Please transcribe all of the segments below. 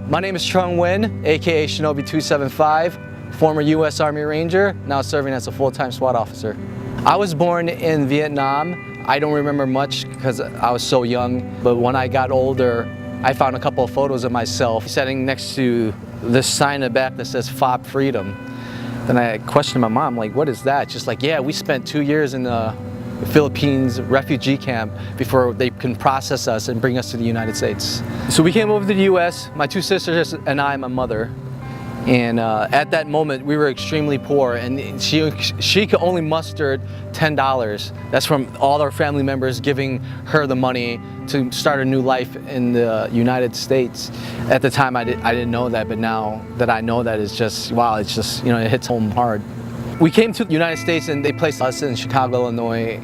My name is Trung Nguyen, aka Shinobi 275, former U.S. Army Ranger, now serving as a full-time SWAT officer. I was born in Vietnam. I don't remember much because I was so young, but when I got older, I found a couple of photos of myself sitting next to this sign in the back that says FOB Freedom. Then I questioned my mom, like, what is that? She's like, yeah, we spent 2 years in the Philippines refugee camp before they can process us and bring us to the United States. So we came over to the US, my two sisters and I, my mother. And at that moment, we were extremely poor, and she could only muster $10. That's from all our family members giving her the money to start a new life in the United States. At the time, I didn't know that, but now that I know that, it's just, wow, it's just, you know, it hits home hard. We came to the United States and they placed us in Chicago, Illinois,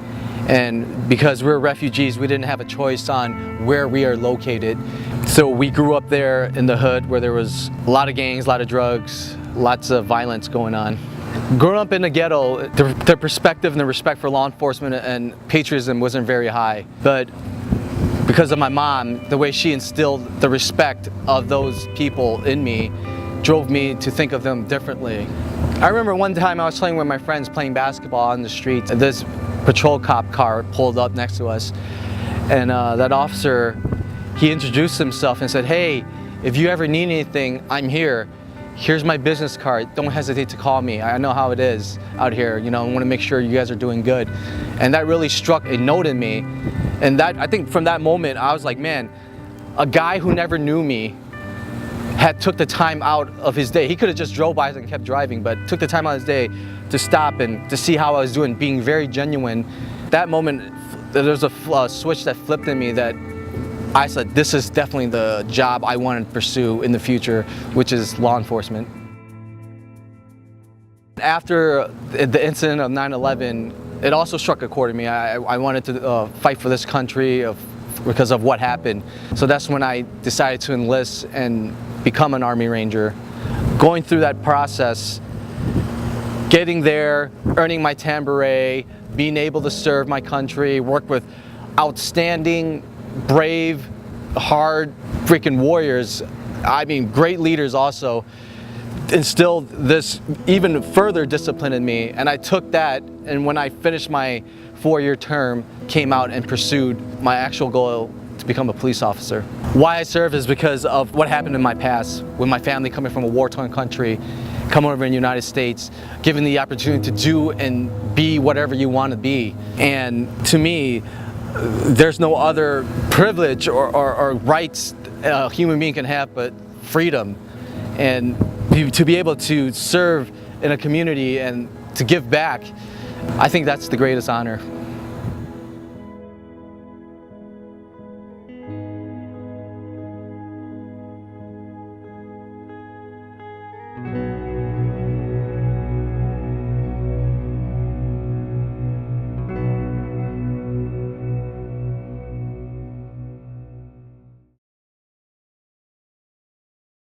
and because we're refugees, we didn't have a choice on where we are located. So we grew up there in the hood where there was a lot of gangs, a lot of drugs, lots of violence going on. Growing up in the ghetto, the perspective and the respect for law enforcement and patriotism wasn't very high. But because of my mom, the way she instilled the respect of those people in me drove me to think of them differently. I remember one time I was playing with my friends, playing basketball on the streets, and this patrol cop car pulled up next to us, and that officer, he introduced himself and said, hey, if you ever need anything, I'm here. Here's my business card. Don't hesitate to call me. I know how it is out here. You know, I want to make sure you guys are doing good. And that really struck a note in me. And that, I think from that moment, I was like, man, a guy who never knew me took the time out of his day. He could have just drove by and kept driving, but took the time out of his day to stop and to see how I was doing, being very genuine. That moment, there was a switch that flipped in me that I said, this is definitely the job I want to pursue in the future, which is law enforcement. After the incident of 9/11, it also struck a chord in me. I wanted to fight for this country because of what happened. So that's when I decided to enlist and become an Army Ranger. Going through that process, getting there, earning my tambourine, being able to serve my country, work with outstanding, brave, hard freaking warriors, I mean great leaders also, instilled this even further discipline in me. And I took that, and when I finished my 4-year term, came out and pursued my actual goal to become a police officer. Why I serve is because of what happened in my past, with my family coming from a war-torn country, coming over in the United States, given the opportunity to do and be whatever you want to be. And to me, there's no other privilege or rights a human being can have but freedom. And to be able to serve in a community and to give back, I think that's the greatest honor.